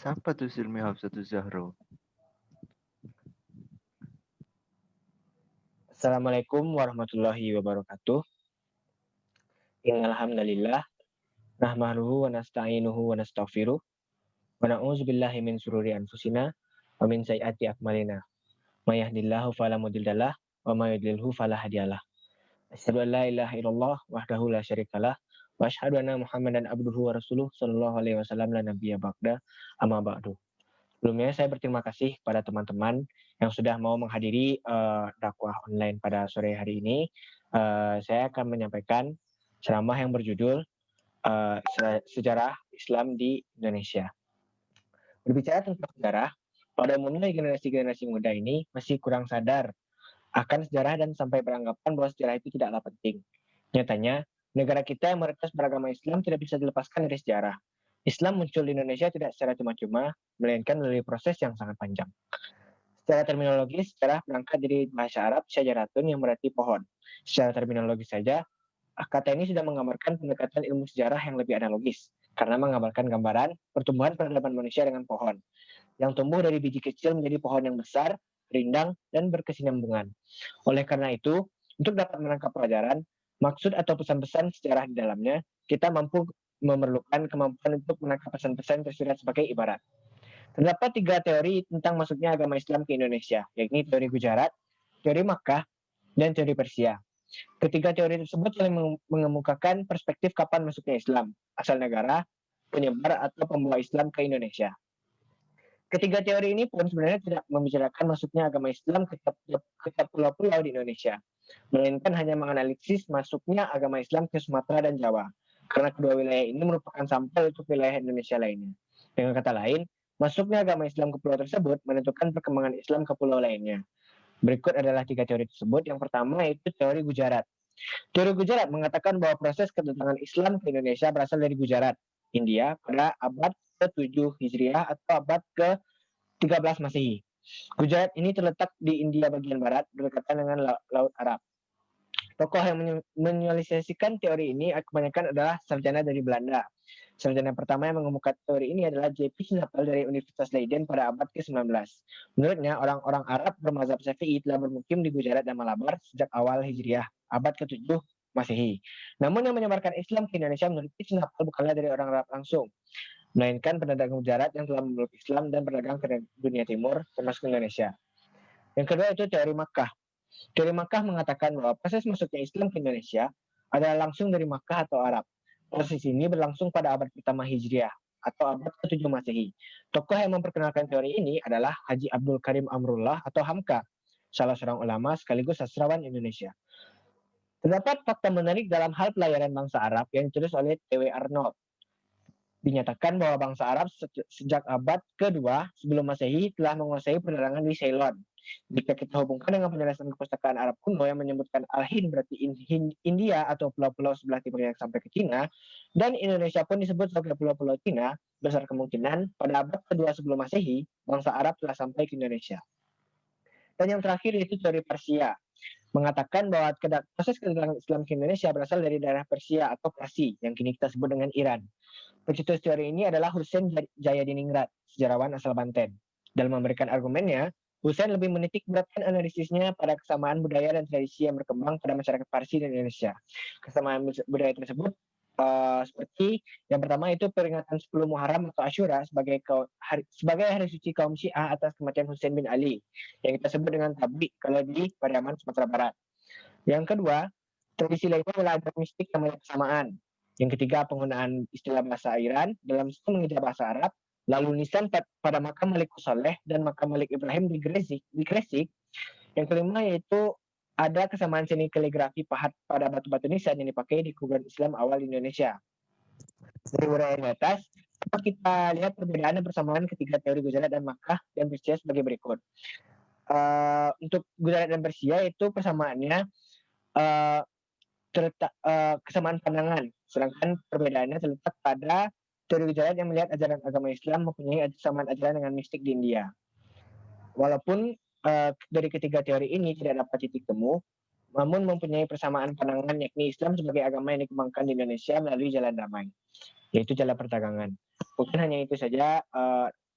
Siapa tuh Silmi Hafsatul Zahro? Assalamualaikum warahmatullahi wabarakatuh. Innal hamdalillah nahmaduhu wa nasta'inuhu wa nastaghfiruh wa na'udzu billahi min shururi anfusina wa min sayyiati a'malina. May yahdihillahu fala mudhillalah wa may yudlilhu fala hadiyalah. Asyhadu an la ilaha illallah wahdahu la syarikalah wa asyhadu anna Muhammadan abduhu wa rasuluh sallallahu alaihi wasallam la nabiyya ba'da amma ba'du. Sebelumnya saya berterima kasih kepada teman-teman yang sudah mau menghadiri dakwah online pada sore hari ini. Saya akan menyampaikan ceramah yang berjudul Sejarah Islam di Indonesia. Berbicara tentang sejarah, pada umumnya generasi-generasi muda ini masih kurang sadar akan sejarah dan sampai beranggapan bahwa sejarah itu tidaklah penting. Nyatanya, negara kita yang mayoritas beragama Islam tidak bisa dilepaskan dari sejarah. Islam muncul di Indonesia tidak secara cuma-cuma, melainkan melalui proses yang sangat panjang. Secara terminologis, sejarah berangkat dari bahasa Arab syajaratun yang berarti pohon. Secara terminologis saja, kata ini sudah menggambarkan pendekatan ilmu sejarah yang lebih analogis, karena menggambarkan gambaran pertumbuhan peradaban manusia dengan pohon, yang tumbuh dari biji kecil menjadi pohon yang besar, rindang, dan berkesinambungan. Oleh karena itu, untuk dapat menangkap pelajaran, maksud atau pesan-pesan sejarah di dalamnya, kita mampu memerlukan kemampuan untuk menangkap pesan-pesan tersurat sebagai ibarat. Terdapat 3 teori tentang masuknya agama Islam ke Indonesia, yakni teori Gujarat, teori Makkah, dan teori Persia. Ketiga teori tersebut saling mengemukakan perspektif kapan masuknya Islam, asal negara, penyebar atau pembawa Islam ke Indonesia. Ketiga teori ini pun sebenarnya tidak membicarakan masuknya agama Islam ke pulau-pulau di Indonesia, melainkan hanya menganalisis masuknya agama Islam ke Sumatera dan Jawa, karena kedua wilayah ini merupakan sampel untuk wilayah Indonesia lainnya. Dengan kata lain, masuknya agama Islam ke pulau tersebut menentukan perkembangan Islam ke pulau lainnya. Berikut adalah 3 teori tersebut. Yang pertama yaitu teori Gujarat. Teori Gujarat mengatakan bahwa proses kedatangan Islam ke Indonesia berasal dari Gujarat, India, pada abad ke-7 Hijriah atau abad ke-13 Masehi. Gujarat ini terletak di India bagian barat, berdekatan dengan Laut Arab. Tokoh yang menyalisasikan teori ini kebanyakan adalah sarjana dari Belanda. Sarjana pertama yang mengemukakan teori ini adalah J.P. Snapel dari Universitas Leiden pada abad ke-19. Menurutnya, orang-orang Arab bermazhab Syafi'i telah bermukim di Gujarat dan Malabar sejak awal Hijriah, abad ke-7 Masehi. Namun yang menyebarkan Islam ke Indonesia menurut Snapel bukanlah dari orang Arab langsung, melainkan pedagang Gujarat yang telah memeluk Islam dan berdagang ke dunia timur, termasuk Indonesia. Yang kedua itu teori Makkah. Teori Makkah mengatakan bahwa proses masuknya Islam ke Indonesia adalah langsung dari Makkah atau Arab. Proses ini berlangsung pada abad pertama Hijriah atau abad ke-7 Masehi. Tokoh yang memperkenalkan teori ini adalah Haji Abdul Karim Amrullah atau Hamka, salah seorang ulama sekaligus sastrawan Indonesia. Terdapat fakta menarik dalam hal pelayaran bangsa Arab yang ditulis oleh T.W. Arnold. Dinyatakan bahwa bangsa Arab sejak abad kedua sebelum Masehi telah menguasai perdagangan di Ceylon. Jika kita hubungkan dengan penjelasan kepustakaan Arab kuno yang menyebutkan Al-Hind berarti India atau pulau-pulau sebelah timur yang sampai ke Cina, dan Indonesia pun disebut sebagai pulau-pulau Cina, besar kemungkinan pada abad kedua sebelum Masehi, bangsa Arab telah sampai ke Indonesia. Dan yang terakhir itu teori Persia, mengatakan bahwa proses kedatangan Islam ke Indonesia berasal dari daerah Persia atau Parsi, yang kini kita sebut dengan Iran. Pencetus teori ini adalah Husein Jayadiningrat, sejarawan asal Banten. Dalam memberikan argumennya, Husein lebih menitik beratkan analisisnya pada kesamaan budaya dan tradisi yang berkembang pada masyarakat Parsi dan Indonesia. Kesamaan budaya tersebut seperti yang pertama itu peringatan 10 Muharram atau Asyura sebagai hari suci kaum Syiah atas kematian Husain bin Ali yang kita sebut dengan Tablik kalau di Pariaman Sumatera Barat. Yang kedua, tradisi lainnya adalah adat mistik yang banyak kesamaan. Yang ketiga, penggunaan istilah bahasa Iran dalam sistem mengejar bahasa Arab. Lalu nisan pada makam Malik Saleh dan makam Malik Ibrahim di Gresik. Yang kelima yaitu ada kesamaan seni kaligrafi pahat pada batu-batu nisan yang dipakai di kuburan Islam awal di Indonesia. Dari uraian di atas, kita lihat perbedaan dan persamaan ketiga teori Gujarat dan Makkah dan Persia sebagai berikut. Untuk Gujarat dan Persia itu persamaannya kesamaan pandangan, sedangkan perbedaannya terletak pada teori Gujarat yang melihat ajaran agama Islam mempunyai kesamaan ajaran dengan mistik di India. Walaupun dari ketiga teori ini tidak dapat titik temu, namun mempunyai persamaan pandangan yakni Islam sebagai agama yang dikembangkan di Indonesia melalui jalan damai, yaitu jalan perdagangan. Mungkin hanya itu saja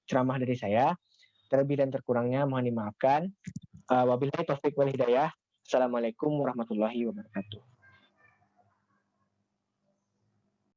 ceramah dari saya. Terlebih dan terkurangnya mohon dimaafkan. Wabillahi taufik wal hidayah. Assalamualaikum warahmatullahi wabarakatuh.